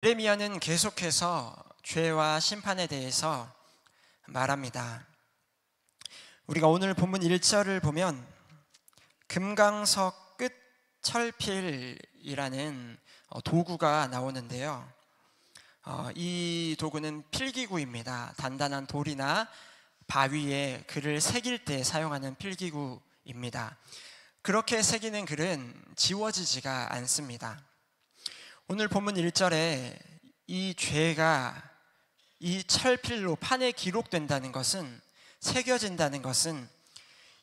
예레미야는 계속해서 죄와 심판에 대해서 말합니다. 우리가 오늘 본문 1절을 보면 금강석 끝 철필이라는 도구가 나오는데요. 이 도구는 필기구입니다. 단단한 돌이나 바위에 글을 새길 때 사용하는 필기구입니다. 그렇게 새기는 글은 지워지지가 않습니다. 오늘 본문 1절에 이 죄가 이 철필로 판에 기록된다는 것은, 새겨진다는 것은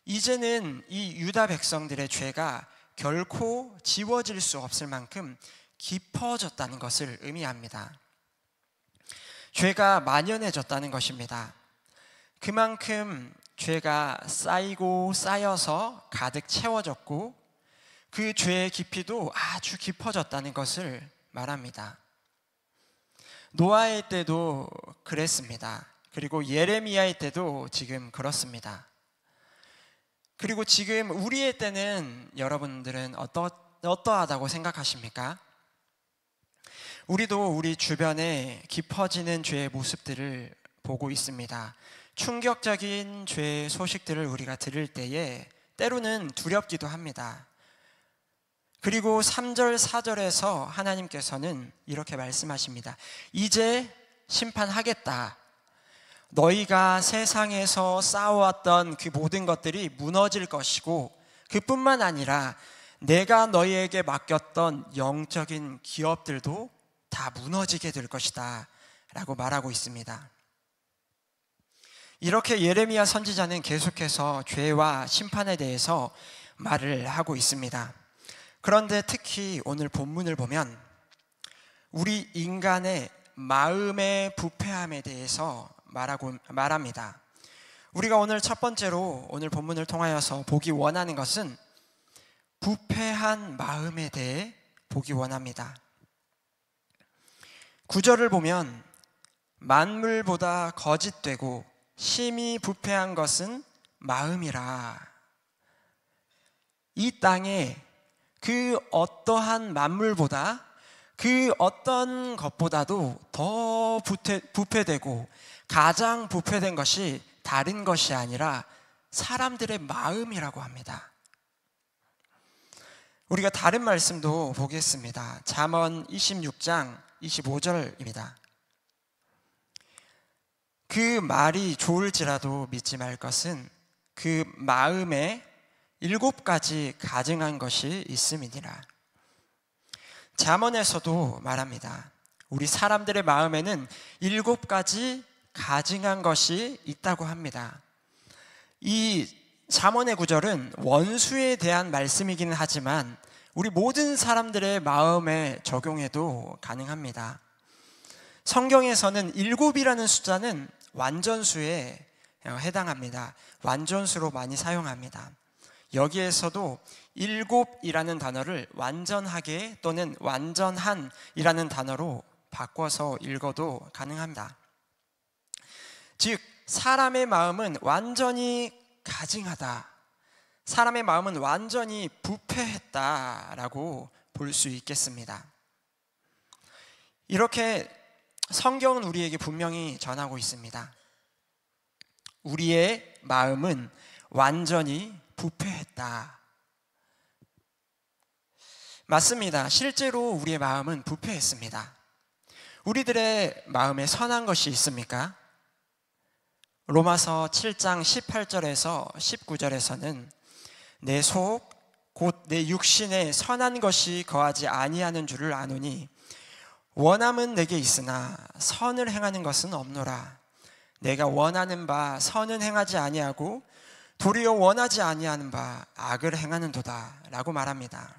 이제는 이 유다 백성들의 죄가 결코 지워질 수 없을 만큼 깊어졌다는 것을 의미합니다. 죄가 만연해졌다는 것입니다. 그만큼 죄가 쌓이고 쌓여서 가득 채워졌고 그 죄의 깊이도 아주 깊어졌다는 것을 말합니다. 노아의 때도 그랬습니다. 그리고 예레미야의 때도 지금 그렇습니다. 그리고 지금 우리의 때는 여러분들은 어떠하다고 생각하십니까? 우리도 우리 주변에 깊어지는 죄의 모습들을 보고 있습니다. 충격적인 죄의 소식들을 우리가 들을 때에 때로는 두렵기도 합니다. 그리고 3절, 4절에서 하나님께서는 이렇게 말씀하십니다. 이제 심판하겠다. 너희가 세상에서 쌓아왔던 그 모든 것들이 무너질 것이고, 그뿐만 아니라 내가 너희에게 맡겼던 영적인 기업들도 다 무너지게 될 것이다 라고 말하고 있습니다. 이렇게 예레미야 선지자는 계속해서 죄와 심판에 대해서 말을 하고 있습니다. 그런데 특히 오늘 본문을 보면 우리 인간의 마음의 부패함에 대해서 말합니다. 우리가 오늘 첫 번째로 오늘 본문을 통하여서 보기 원하는 것은 부패한 마음에 대해 보기 원합니다. 9절을 보면 만물보다 거짓되고 심히 부패한 것은 마음이라. 이 땅에 그 어떠한 만물보다, 그 어떤 것보다도 더 부패되고 가장 부패된 것이 다른 것이 아니라 사람들의 마음이라고 합니다. 우리가 다른 말씀도 보겠습니다. 잠언 26장 25절입니다. 그 말이 좋을지라도 믿지 말 것은 그 마음에 7가지 가증한 것이 있음이니라. 잠언에서도 말합니다. 우리 사람들의 마음에는 7가지 가증한 것이 있다고 합니다. 이 잠언의 구절은 원수에 대한 말씀이기는 하지만 우리 모든 사람들의 마음에 적용해도 가능합니다. 성경에서는 7이라는 숫자는 완전수에 해당합니다. 완전수로 많이 사용합니다. 여기에서도 7이라는 단어를 완전하게 또는 완전한이라는 단어로 바꿔서 읽어도 가능합니다. 즉 사람의 마음은 완전히 가증하다, 사람의 마음은 완전히 부패했다라고 볼 수 있겠습니다. 이렇게 성경은 우리에게 분명히 전하고 있습니다. 우리의 마음은 완전히 부패했다. 맞습니다. 실제로 우리의 마음은 부패했습니다. 우리들의 마음에 선한 것이 있습니까? 로마서 7장 18절에서 19절에서는 내 속 곧 내 육신에 선한 것이 거하지 아니하는 줄을 아노니 원함은 내게 있으나 선을 행하는 것은 없노라. 내가 원하는 바 선은 행하지 아니하고 도리어 원하지 아니하는 바 악을 행하는도다 라고 말합니다.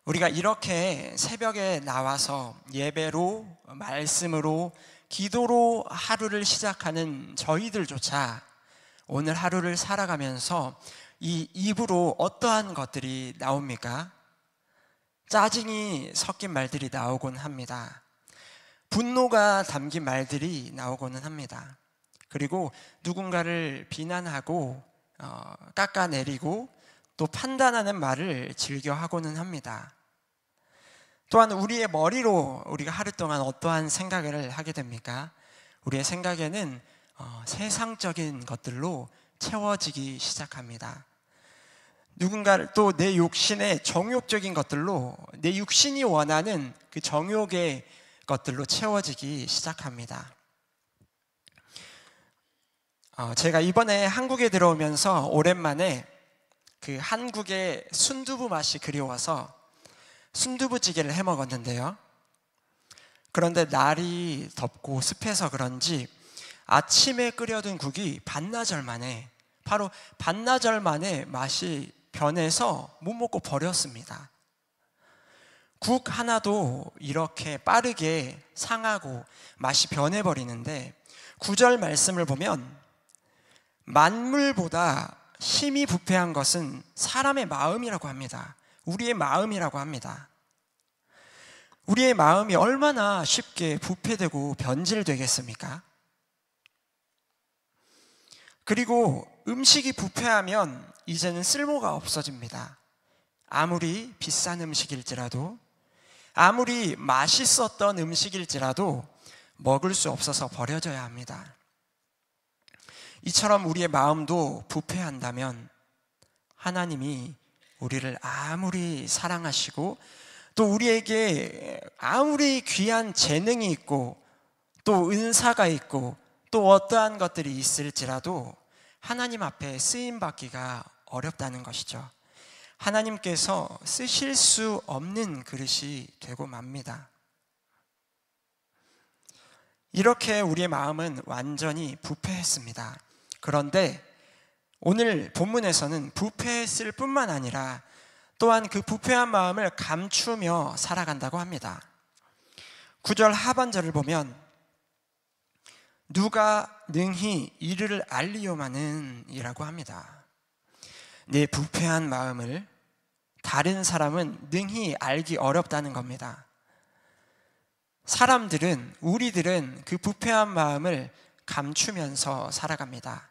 우리가 이렇게 새벽에 나와서 예배로, 말씀으로, 기도로 하루를 시작하는 저희들조차 오늘 하루를 살아가면서 이 입으로 어떠한 것들이 나옵니까? 짜증이 섞인 말들이 나오곤 합니다. 분노가 담긴 말들이 나오고는 합니다. 그리고 누군가를 비난하고 깎아내리고 또 판단하는 말을 즐겨 하고는 합니다. 또한 우리의 머리로 우리가 하루 동안 어떠한 생각을 하게 됩니까? 우리의 생각에는 세상적인 것들로 채워지기 시작합니다. 누군가를 또 내 욕심의 정욕적인 것들로, 내 육신이 원하는 그 정욕의 것들로 채워지기 시작합니다. 제가 이번에 한국에 들어오면서 오랜만에 그 한국의 순두부 맛이 그리워서 순두부찌개를 해 먹었는데요. 그런데 날이 덥고 습해서 그런지 아침에 끓여둔 국이 바로 반나절 만에 맛이 변해서 못 먹고 버렸습니다. 국 하나도 이렇게 빠르게 상하고 맛이 변해버리는데, 9절 말씀을 보면 만물보다 힘이 부패한 것은 사람의 마음이라고 합니다. 우리의 마음이라고 합니다. 우리의 마음이 얼마나 쉽게 부패되고 변질되겠습니까? 그리고 음식이 부패하면 이제는 쓸모가 없어집니다. 아무리 비싼 음식일지라도, 아무리 맛있었던 음식일지라도 먹을 수 없어서 버려져야 합니다. 이처럼 우리의 마음도 부패한다면 하나님이 우리를 아무리 사랑하시고 또 우리에게 아무리 귀한 재능이 있고 또 은사가 있고 또 어떠한 것들이 있을지라도 하나님 앞에 쓰임받기가 어렵다는 것이죠. 하나님께서 쓰실 수 없는 그릇이 되고 맙니다. 이렇게 우리의 마음은 완전히 부패했습니다. 그런데 오늘 본문에서는 부패했을 뿐만 아니라 또한 그 부패한 마음을 감추며 살아간다고 합니다. 9절 하반절을 보면 누가 능히 이를 알리요마는 이라고 합니다. 내 부패한 마음을 다른 사람은 능히 알기 어렵다는 겁니다. 우리들은 그 부패한 마음을 감추면서 살아갑니다.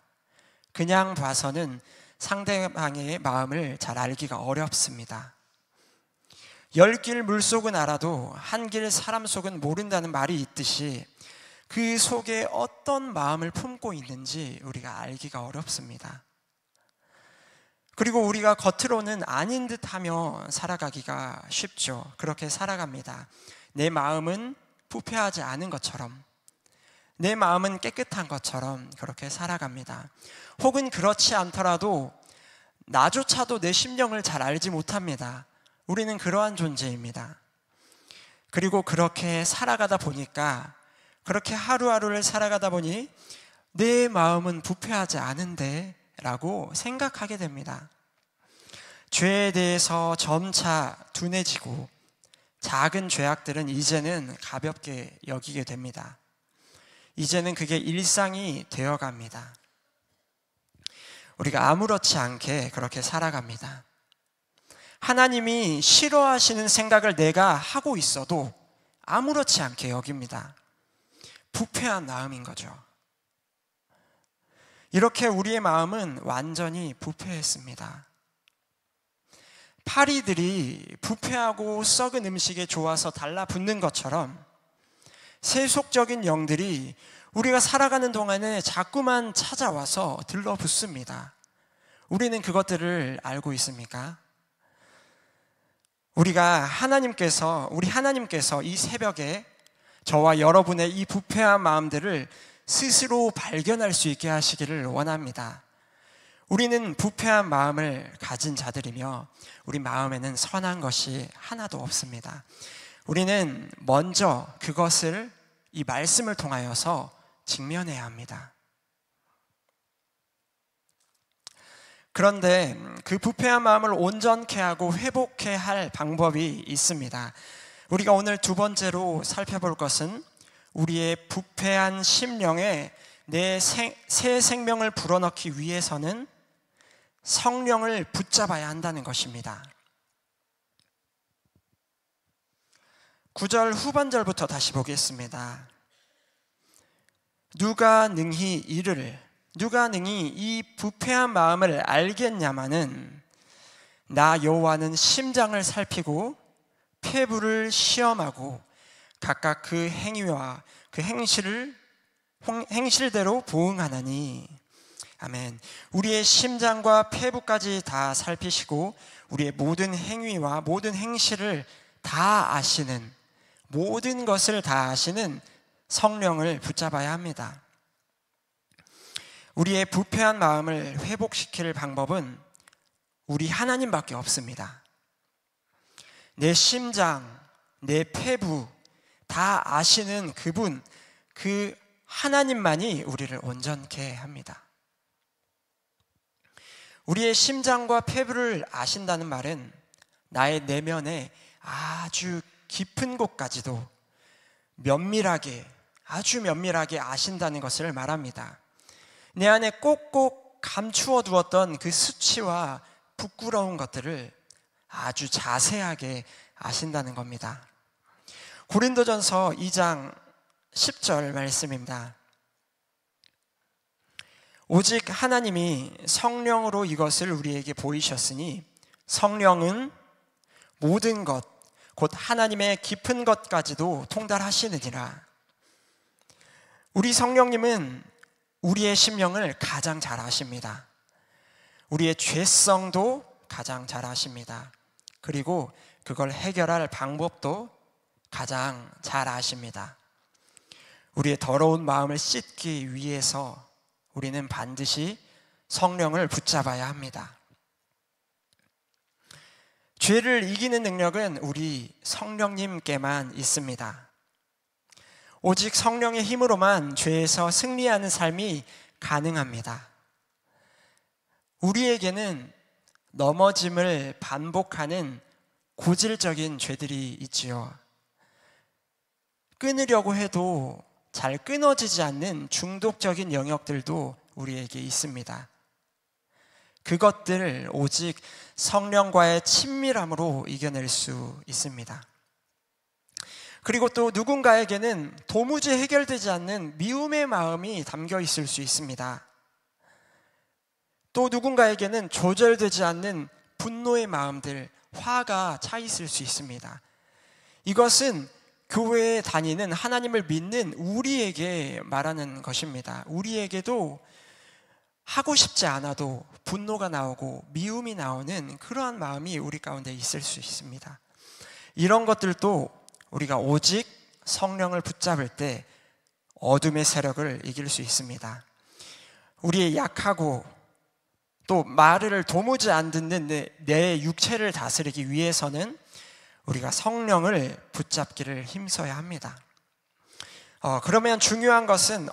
그냥 봐서는 상대방의 마음을 잘 알기가 어렵습니다. 10길 물속은 알아도 한 길 사람 속은 모른다는 말이 있듯이 그 속에 어떤 마음을 품고 있는지 우리가 알기가 어렵습니다. 그리고 우리가 겉으로는 아닌 듯하며 살아가기가 쉽죠. 그렇게 살아갑니다. 내 마음은 부패하지 않은 것처럼, 내 마음은 깨끗한 것처럼 그렇게 살아갑니다. 혹은 그렇지 않더라도 나조차도 내 심령을 잘 알지 못합니다. 우리는 그러한 존재입니다. 그리고 그렇게 살아가다 보니까, 그렇게 하루하루를 살아가다 보니 내 마음은 부패하지 않은데 라고 생각하게 됩니다. 죄에 대해서 점차 둔해지고 작은 죄악들은 이제는 가볍게 여기게 됩니다. 이제는 그게 일상이 되어갑니다. 우리가 아무렇지 않게 그렇게 살아갑니다. 하나님이 싫어하시는 생각을 내가 하고 있어도 아무렇지 않게 여깁니다. 부패한 마음인 거죠. 이렇게 우리의 마음은 완전히 부패했습니다. 파리들이 부패하고 썩은 음식에 좋아서 달라붙는 것처럼 세속적인 영들이 우리가 살아가는 동안에 자꾸만 찾아와서 들러붙습니다. 우리는 그것들을 알고 있습니까? 우리 하나님께서 이 새벽에 저와 여러분의 이 부패한 마음들을 스스로 발견할 수 있게 하시기를 원합니다. 우리는 부패한 마음을 가진 자들이며 우리 마음에는 선한 것이 하나도 없습니다. 우리는 먼저 그것을 이 말씀을 통하여서 직면해야 합니다. 그런데 그 부패한 마음을 온전케 하고 회복케 할 방법이 있습니다. 우리가 오늘 두 번째로 살펴볼 것은 우리의 부패한 심령에 새 생명을 불어넣기 위해서는 성령을 붙잡아야 한다는 것입니다. 9절 후반절부터 다시 보겠습니다. 누가 능히 이 부패한 마음을 알겠냐마는 나 여호와는 심장을 살피고 폐부를 시험하고 각각 그 행위와 그 행실대로 보응하나니. 아멘. 우리의 심장과 폐부까지 다 살피시고 우리의 모든 행위와 모든 행실을 다 아시는, 모든 것을 다 아시는 성령을 붙잡아야 합니다. 우리의 부패한 마음을 회복시킬 방법은 우리 하나님밖에 없습니다. 내 심장, 내 폐부 다 아시는 그분, 그 하나님만이 우리를 온전케 합니다. 우리의 심장과 폐부를 아신다는 말은 나의 내면에 아주 깊은 곳까지도 면밀하게, 아주 면밀하게 아신다는 것을 말합니다. 내 안에 꼭꼭 감추어 두었던 그 수치와 부끄러운 것들을 아주 자세하게 아신다는 겁니다. 고린도전서 2장 10절 말씀입니다. 오직 하나님이 성령으로 이것을 우리에게 보이셨으니 성령은 모든 것, 곧 하나님의 깊은 것까지도 통달하시느니라. 우리 성령님은 우리의 심령을 가장 잘 아십니다. 우리의 죄성도 가장 잘 아십니다. 그리고 그걸 해결할 방법도 가장 잘 아십니다. 우리의 더러운 마음을 씻기 위해서 우리는 반드시 성령을 붙잡아야 합니다. 죄를 이기는 능력은 우리 성령님께만 있습니다. 오직 성령의 힘으로만 죄에서 승리하는 삶이 가능합니다. 우리에게는 넘어짐을 반복하는 고질적인 죄들이 있지요. 끊으려고 해도 잘 끊어지지 않는 중독적인 영역들도 우리에게 있습니다. 그것들을 오직 성령과의 친밀함으로 이겨낼 수 있습니다. 그리고 또 누군가에게는 도무지 해결되지 않는 미움의 마음이 담겨 있을 수 있습니다. 또 누군가에게는 조절되지 않는 분노의 마음들, 화가 차 있을 수 있습니다. 이것은 교회에 다니는 하나님을 믿는 우리에게 말하는 것입니다. 우리에게도 하고 싶지 않아도 분노가 나오고 미움이 나오는 그러한 마음이 우리 가운데 있을 수 있습니다. 이런 것들도 우리가 오직 성령을 붙잡을 때 어둠의 세력을 이길 수 있습니다. 우리의 약하고 또 말을 도무지 안 듣는 내 육체를 다스리기 위해서는 우리가 성령을 붙잡기를 힘써야 합니다. 그러면 중요한 것은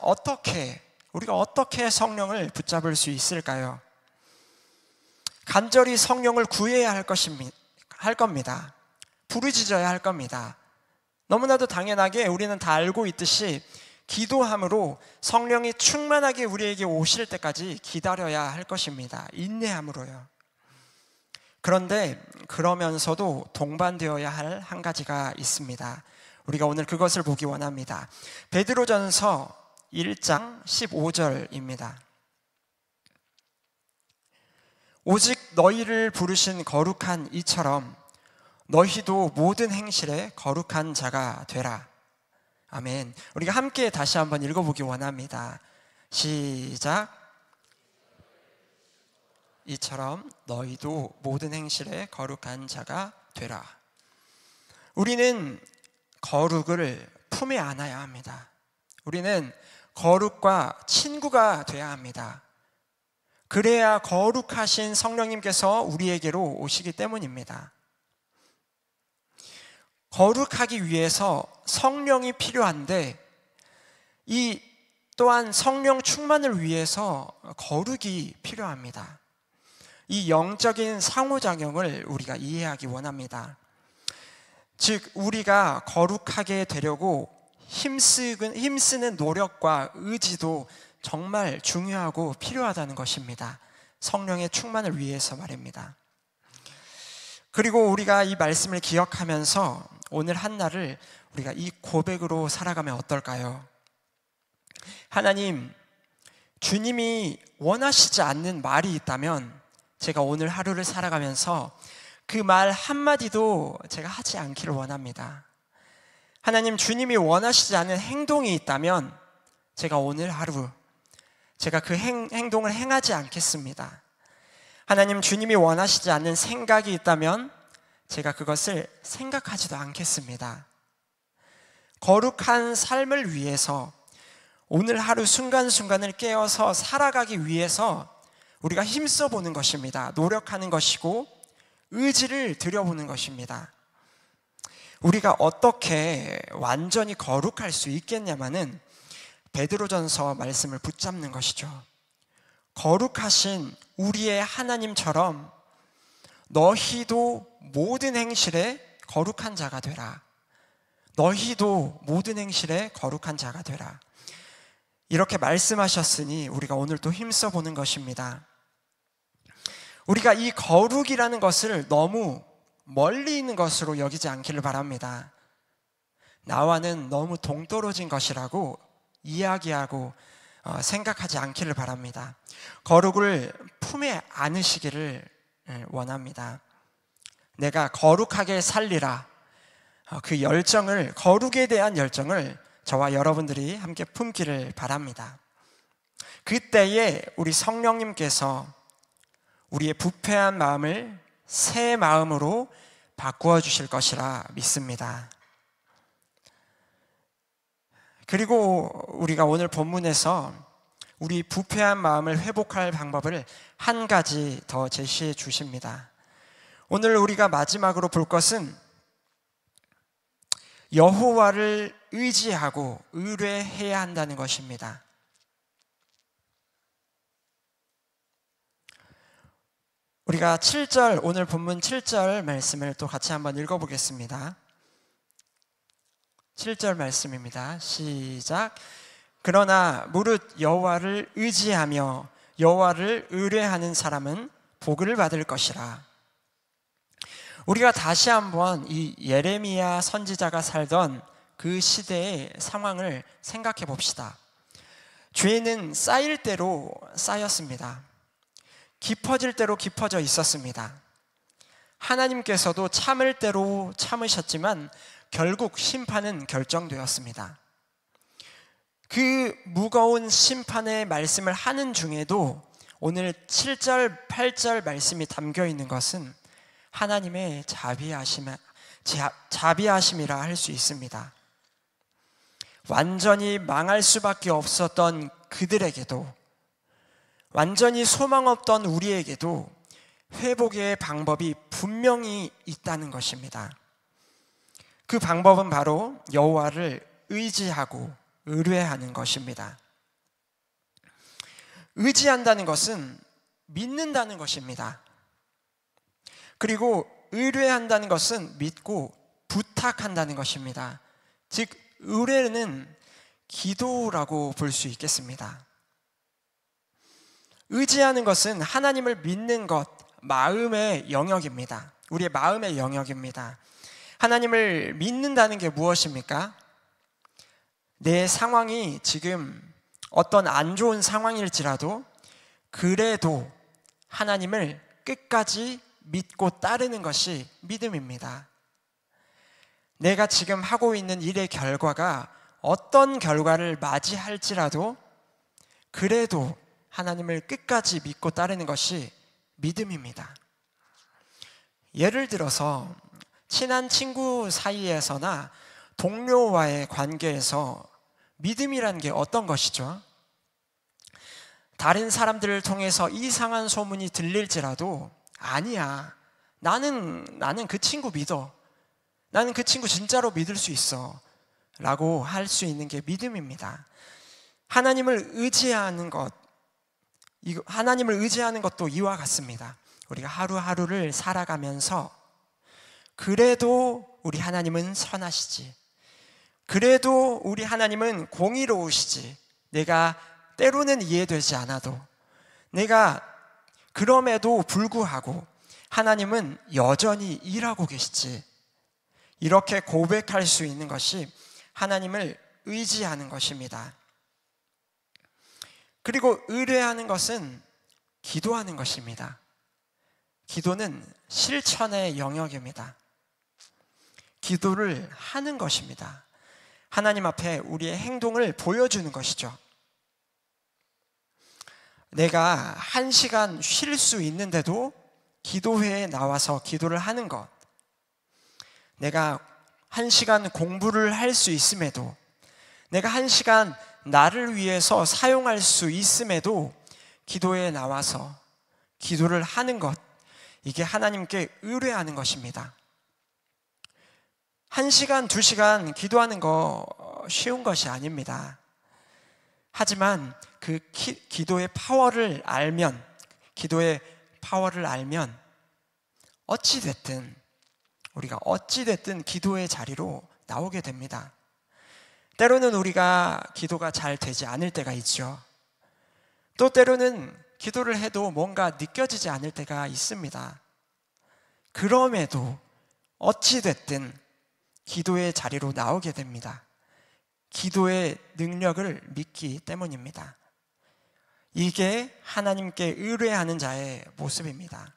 우리가 어떻게 성령을 붙잡을 수 있을까요? 간절히 성령을 구해야 할 겁니다. 부르짖어야 할 겁니다. 너무나도 당연하게 우리는 다 알고 있듯이 기도함으로 성령이 충만하게 우리에게 오실 때까지 기다려야 할 것입니다. 인내함으로요. 그런데 그러면서도 동반되어야 할 한 가지가 있습니다. 우리가 오늘 그것을 보기 원합니다. 베드로전서 1장 15절입니다. 오직 너희를 부르신 거룩한 이처럼 너희도 모든 행실에 거룩한 자가 되라. 아멘. 우리가 함께 다시 한번 읽어보기 원합니다. 시작. 이처럼 너희도 모든 행실에 거룩한 자가 되라. 우리는 거룩을 품에 안아야 합니다. 우리는 거룩과 친구가 돼야 합니다. 그래야 거룩하신 성령님께서 우리에게로 오시기 때문입니다. 거룩하기 위해서 성령이 필요한데 이 또한 성령 충만을 위해서 거룩이 필요합니다. 이 영적인 상호작용을 우리가 이해하기 원합니다. 즉 우리가 거룩하게 되려고 힘쓰는 노력과 의지도 정말 중요하고 필요하다는 것입니다. 성령의 충만을 위해서 말입니다. 그리고 우리가 이 말씀을 기억하면서 오늘 한날을 우리가 이 고백으로 살아가면 어떨까요? 하나님, 주님이 원하시지 않는 말이 있다면 제가 오늘 하루를 살아가면서 그 말 한마디도 제가 하지 않기를 원합니다. 하나님, 주님이 원하시지 않은 행동이 있다면 제가 오늘 하루 제가 그 행동을 행하지 않겠습니다. 하나님, 주님이 원하시지 않는 생각이 있다면 제가 그것을 생각하지도 않겠습니다. 거룩한 삶을 위해서 오늘 하루 순간순간을 깨어서 살아가기 위해서 우리가 힘써 보는 것입니다. 노력하는 것이고 의지를 들여보는 것입니다. 우리가 어떻게 완전히 거룩할 수 있겠냐마는 베드로전서 말씀을 붙잡는 것이죠. 거룩하신 우리의 하나님처럼 너희도 모든 행실에 거룩한 자가 되라. 너희도 모든 행실에 거룩한 자가 되라. 이렇게 말씀하셨으니 우리가 오늘 또 힘써 보는 것입니다. 우리가 이 거룩이라는 것을 너무 멀리 있는 것으로 여기지 않기를 바랍니다. 나와는 너무 동떨어진 것이라고 이야기하고 생각하지 않기를 바랍니다. 거룩을 품에 안으시기를 원합니다. 내가 거룩하게 살리라. 그 열정을, 거룩에 대한 열정을 저와 여러분들이 함께 품기를 바랍니다. 그때에 우리 성령님께서 우리의 부패한 마음을 새 마음으로 바꾸어 주실 것이라 믿습니다. 그리고 우리가 오늘 본문에서 우리 부패한 마음을 회복할 방법을 한 가지 더 제시해 주십니다. 오늘 우리가 마지막으로 볼 것은 여호와를 의지하고 의뢰해야 한다는 것입니다. 우리가 7절, 오늘 본문 7절 말씀을 또 같이 한번 읽어보겠습니다. 7절 말씀입니다. 시작. 그러나 무릇 여호와를 의지하며 여호와를 의뢰하는 사람은 복을 받을 것이라. 우리가 다시 한번 이 예레미야 선지자가 살던 그 시대의 상황을 생각해 봅시다. 죄는 쌓일 대로 쌓였습니다. 깊어질 대로 깊어져 있었습니다. 하나님께서도 참을 대로 참으셨지만 결국 심판은 결정되었습니다. 그 무거운 심판의 말씀을 하는 중에도 오늘 7절, 8절 말씀이 담겨 있는 것은 하나님의 자비하심이라 할 수 있습니다. 완전히 망할 수밖에 없었던 그들에게도, 완전히 소망 없던 우리에게도 회복의 방법이 분명히 있다는 것입니다. 그 방법은 바로 여호와를 의지하고 의뢰하는 것입니다. 의지한다는 것은 믿는다는 것입니다. 그리고 의뢰한다는 것은 믿고 부탁한다는 것입니다. 즉 의뢰는 기도라고 볼 수 있겠습니다. 의지하는 것은 하나님을 믿는 것, 마음의 영역입니다. 우리의 마음의 영역입니다. 하나님을 믿는다는 게 무엇입니까? 내 상황이 지금 어떤 안 좋은 상황일지라도 그래도 하나님을 끝까지 믿고 따르는 것이 믿음입니다. 내가 지금 하고 있는 일의 결과가 어떤 결과를 맞이할지라도 그래도 하나님을 끝까지 믿고 따르는 것이 믿음입니다. 예를 들어서 친한 친구 사이에서나 동료와의 관계에서 믿음이라는 게 어떤 것이죠? 다른 사람들을 통해서 이상한 소문이 들릴지라도 아니야, 나는 그 친구 믿어, 나는 그 친구 진짜로 믿을 수 있어 라고 할 수 있는 게 믿음입니다. 하나님을 의지하는 것도 이와 같습니다. 우리가 하루하루를 살아가면서 그래도 우리 하나님은 선하시지, 그래도 우리 하나님은 공의로우시지, 내가 때로는 이해되지 않아도, 내가 그럼에도 불구하고 하나님은 여전히 일하고 계시지, 이렇게 고백할 수 있는 것이 하나님을 의지하는 것입니다. 그리고 의뢰하는 것은 기도하는 것입니다. 기도는 실천의 영역입니다. 기도를 하는 것입니다. 하나님 앞에 우리의 행동을 보여주는 것이죠. 내가 1시간 쉴 수 있는데도 기도회에 나와서 기도를 하는 것, 내가 1시간 공부를 할 수 있음에도, 내가 1시간 나를 위해서 사용할 수 있음에도 기도회에 나와서 기도를 하는 것, 이게 하나님께 의뢰하는 것입니다. 1시간, 2시간 기도하는 거 쉬운 것이 아닙니다. 하지만 그 기도의 파워를 알면, 우리가 어찌됐든 기도의 자리로 나오게 됩니다. 때로는 우리가 기도가 잘 되지 않을 때가 있죠. 또 때로는 기도를 해도 뭔가 느껴지지 않을 때가 있습니다. 그럼에도 어찌됐든 기도의 자리로 나오게 됩니다. 기도의 능력을 믿기 때문입니다. 이게 하나님께 의뢰하는 자의 모습입니다.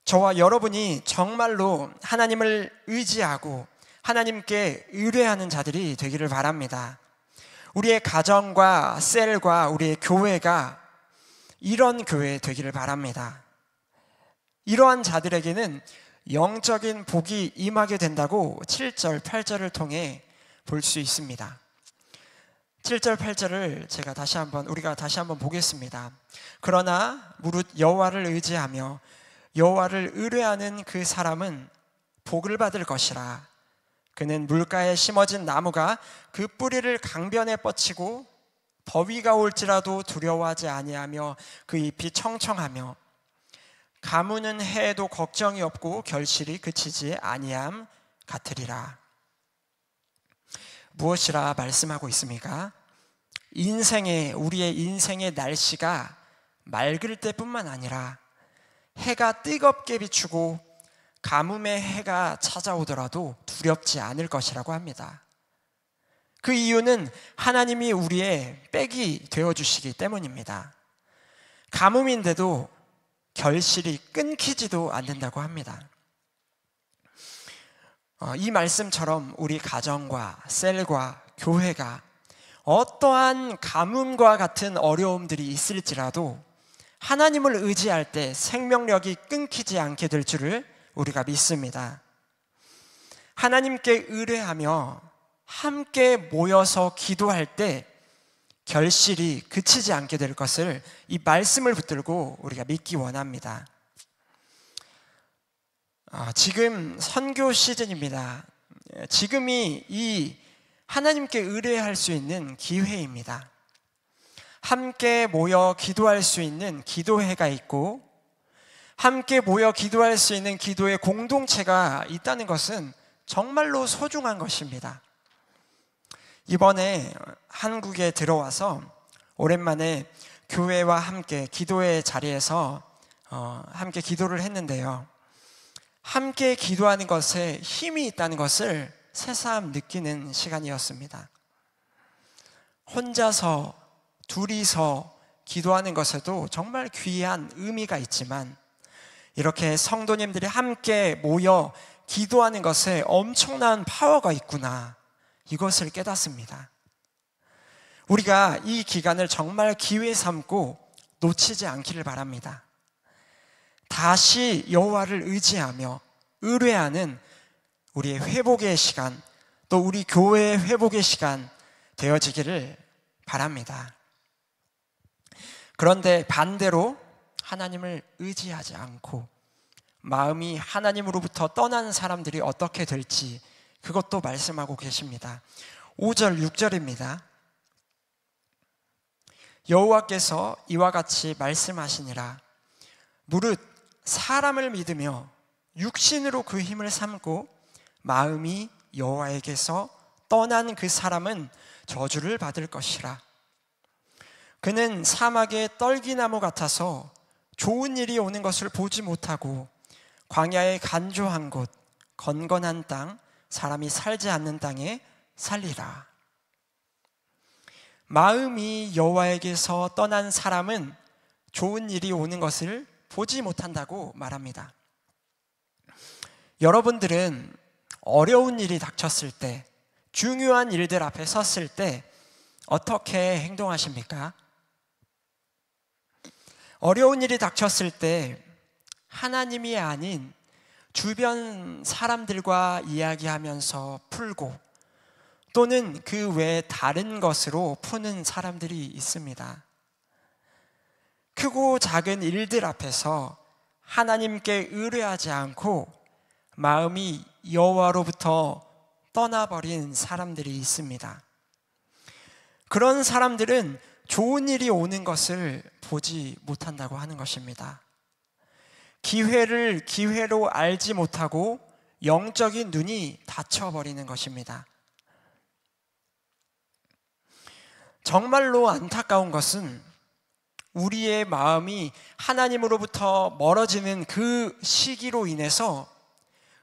저와 여러분이 정말로 하나님을 의지하고 하나님께 의뢰하는 자들이 되기를 바랍니다. 우리의 가정과 셀과 우리의 교회가 이런 교회 되기를 바랍니다. 이러한 자들에게는 영적인 복이 임하게 된다고 7절, 8절을 통해 볼 수 있습니다. 7절, 8절을 우리가 다시 한번 보겠습니다. 그러나 무릇 여호와를 의지하며 여호와를 의뢰하는 그 사람은 복을 받을 것이라. 그는 물가에 심어진 나무가 그 뿌리를 강변에 뻗치고 더위가 올지라도 두려워하지 아니하며 그 잎이 청청하며 가무는 해에도 걱정이 없고 결실이 그치지 아니함 같으리라. 무엇이라 말씀하고 있습니까? 우리의 인생의 날씨가 맑을 때뿐만 아니라 해가 뜨겁게 비추고 가뭄의 해가 찾아오더라도 두렵지 않을 것이라고 합니다. 그 이유는 하나님이 우리의 백이 되어주시기 때문입니다. 가뭄인데도 결실이 끊기지도 않는다고 합니다. 이 말씀처럼 우리 가정과 셀과 교회가 어떠한 가뭄과 같은 어려움들이 있을지라도 하나님을 의지할 때 생명력이 끊기지 않게 될 줄을 우리가 믿습니다. 하나님께 의뢰하며 함께 모여서 기도할 때 결실이 그치지 않게 될 것을 이 말씀을 붙들고 우리가 믿기 원합니다. 지금 선교 시즌입니다. 지금이 이 하나님께 의뢰할 수 있는 기회입니다. 함께 모여 기도할 수 있는 기도회가 있고 함께 모여 기도할 수 있는 기도의 공동체가 있다는 것은 정말로 소중한 것입니다. 이번에 한국에 들어와서 오랜만에 교회와 함께 기도의 자리에서 함께 기도를 했는데요. 함께 기도하는 것에 힘이 있다는 것을 새삼 느끼는 시간이었습니다. 혼자서, 둘이서 기도하는 것에도 정말 귀한 의미가 있지만 이렇게 성도님들이 함께 모여 기도하는 것에 엄청난 파워가 있구나, 이것을 깨닫습니다. 우리가 이 기간을 정말 기회 삼고 놓치지 않기를 바랍니다. 다시 여호와를 의지하며 의뢰하는 우리의 회복의 시간, 또 우리 교회의 회복의 시간 되어지기를 바랍니다. 그런데 반대로 하나님을 의지하지 않고 마음이 하나님으로부터 떠난 사람들이 어떻게 될지 그것도 말씀하고 계십니다. 5절, 6절입니다. 여호와께서 이와 같이 말씀하시니라. 무릇 사람을 믿으며 육신으로 그 힘을 삼고 마음이 여호와에게서 떠난 그 사람은 저주를 받을 것이라. 그는 사막의 떨기나무 같아서 좋은 일이 오는 것을 보지 못하고 광야의 간조한 곳, 건건한 땅, 사람이 살지 않는 땅에 살리라. 마음이 여호와에게서 떠난 사람은 좋은 일이 오는 것을 보지 못한다고 말합니다. 여러분들은 어려운 일이 닥쳤을 때, 중요한 일들 앞에 섰을 때 어떻게 행동하십니까? 어려운 일이 닥쳤을 때 하나님이 아닌 주변 사람들과 이야기하면서 풀고, 또는 그 외에 다른 것으로 푸는 사람들이 있습니다. 크고 작은 일들 앞에서 하나님께 의뢰하지 않고 마음이 여호와로부터 떠나버린 사람들이 있습니다. 그런 사람들은 좋은 일이 오는 것을 보지 못한다고 하는 것입니다. 기회를 기회로 알지 못하고 영적인 눈이 닫혀버리는 것입니다. 정말로 안타까운 것은 우리의 마음이 하나님으로부터 멀어지는 그 시기로 인해서,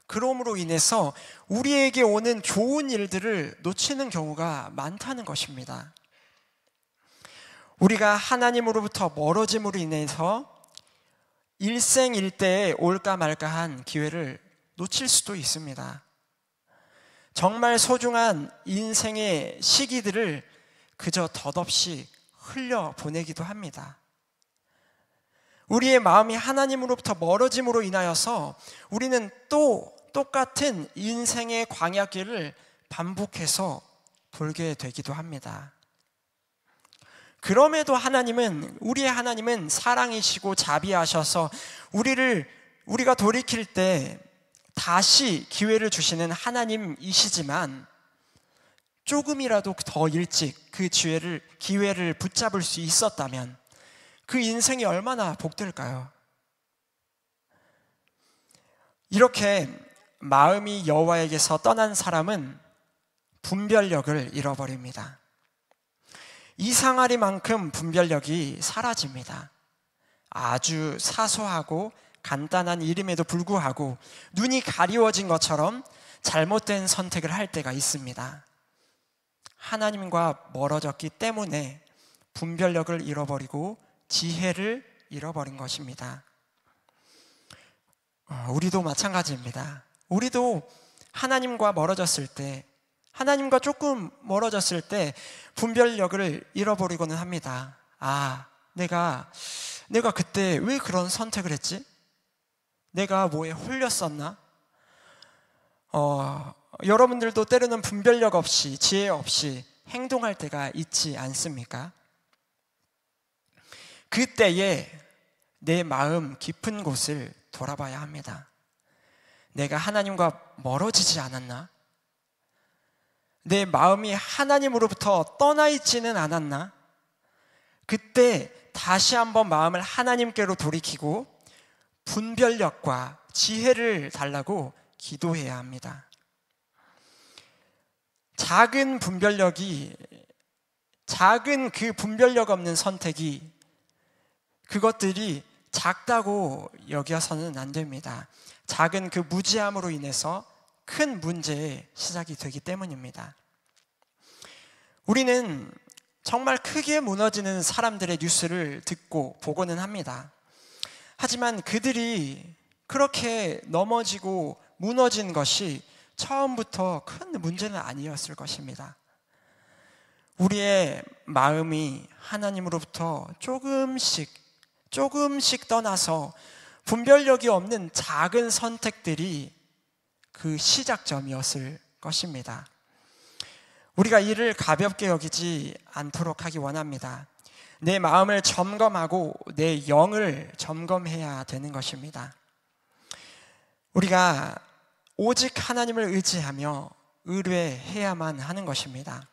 그럼으로 인해서 우리에게 오는 좋은 일들을 놓치는 경우가 많다는 것입니다. 우리가 하나님으로부터 멀어짐으로 인해서 일생일대에 올까 말까한 기회를 놓칠 수도 있습니다. 정말 소중한 인생의 시기들을 그저 덧없이 흘려보내기도 합니다. 우리의 마음이 하나님으로부터 멀어짐으로 인하여서 우리는 또 똑같은 인생의 광야길을 반복해서 돌게 되기도 합니다. 그럼에도 우리의 하나님은 사랑이시고 자비하셔서 우리가 돌이킬 때 다시 기회를 주시는 하나님이시지만, 조금이라도 더 일찍 그 기회를 붙잡을 수 있었다면 그 인생이 얼마나 복될까요? 이렇게 마음이 여호와에게서 떠난 사람은 분별력을 잃어버립니다. 이상하리만큼 분별력이 사라집니다. 아주 사소하고 간단한 일임에도 불구하고 눈이 가리워진 것처럼 잘못된 선택을 할 때가 있습니다. 하나님과 멀어졌기 때문에 분별력을 잃어버리고 지혜를 잃어버린 것입니다. 우리도 마찬가지입니다. 우리도 하나님과 멀어졌을 때, 하나님과 조금 멀어졌을 때 분별력을 잃어버리고는 합니다. 내가 그때 왜 그런 선택을 했지? 내가 뭐에 홀렸었나? 여러분들도 때로는 분별력 없이, 지혜 없이 행동할 때가 있지 않습니까? 그때에 내 마음 깊은 곳을 돌아봐야 합니다. 내가 하나님과 멀어지지 않았나? 내 마음이 하나님으로부터 떠나 있지는 않았나? 그때 다시 한번 마음을 하나님께로 돌이키고 분별력과 지혜를 달라고 기도해야 합니다. 작은 그 분별력 없는 선택이, 그것들이 작다고 여겨서는 안 됩니다. 작은 그 무지함으로 인해서 큰 문제의 시작이 되기 때문입니다. 우리는 정말 크게 무너지는 사람들의 뉴스를 듣고 보고는 합니다. 하지만 그들이 그렇게 넘어지고 무너진 것이 처음부터 큰 문제는 아니었을 것입니다. 우리의 마음이 하나님으로부터 조금씩 떠나서 분별력이 없는 작은 선택들이 그 시작점이었을 것입니다. 우리가 이를 가볍게 여기지 않도록 하기 원합니다. 내 마음을 점검하고 내 영을 점검해야 되는 것입니다. 우리가 오직 하나님을 의지하며 의뢰해야만 하는 것입니다.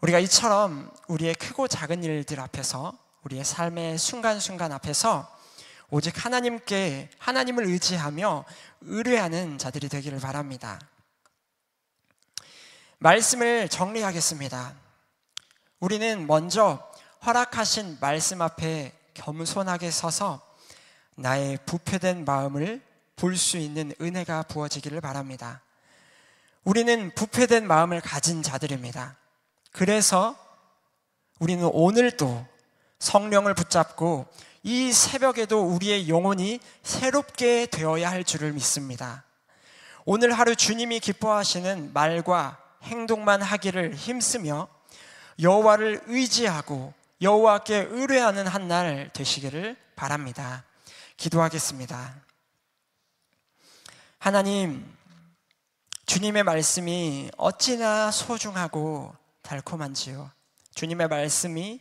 우리가 이처럼 우리의 크고 작은 일들 앞에서, 우리의 삶의 순간순간 앞에서 오직 하나님을 의지하며 의뢰하는 자들이 되기를 바랍니다. 말씀을 정리하겠습니다. 우리는 먼저 허락하신 말씀 앞에 겸손하게 서서 나의 부패된 마음을 볼 수 있는 은혜가 부어지기를 바랍니다. 우리는 부패된 마음을 가진 자들입니다. 그래서 우리는 오늘도 성령을 붙잡고 이 새벽에도 우리의 영혼이 새롭게 되어야 할 줄을 믿습니다. 오늘 하루 주님이 기뻐하시는 말과 행동만 하기를 힘쓰며 여호와를 의지하고 여호와께 의뢰하는 한 날 되시기를 바랍니다. 기도하겠습니다. 하나님, 주님의 말씀이 어찌나 소중하고 달콤한지요. 주님의 말씀이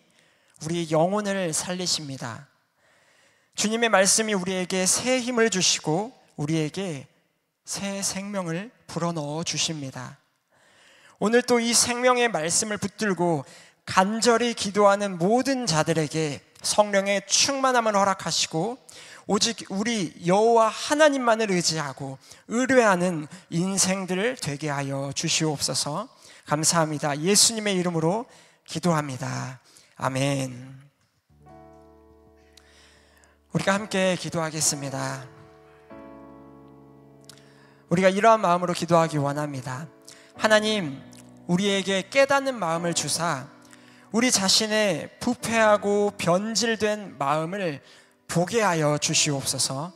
우리 영혼을 살리십니다. 주님의 말씀이 우리에게 새 힘을 주시고 우리에게 새 생명을 불어넣어 주십니다. 오늘 또 이 생명의 말씀을 붙들고 간절히 기도하는 모든 자들에게 성령의 충만함을 허락하시고 오직 우리 여호와 하나님만을 의지하고 의뢰하는 인생들 되게 하여 주시옵소서. 감사합니다. 예수님의 이름으로 기도합니다. 아멘. 우리가 함께 기도하겠습니다. 우리가 이러한 마음으로 기도하기 원합니다. 하나님, 우리에게 깨닫는 마음을 주사 우리 자신의 부패하고 변질된 마음을 보게 하여 주시옵소서.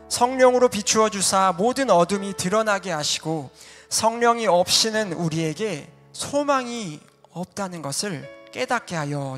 성령으로 비추어 주사 모든 어둠이 드러나게 하시고 성령이 없이는 우리에게 소망이 없다는 것을 깨닫게 하여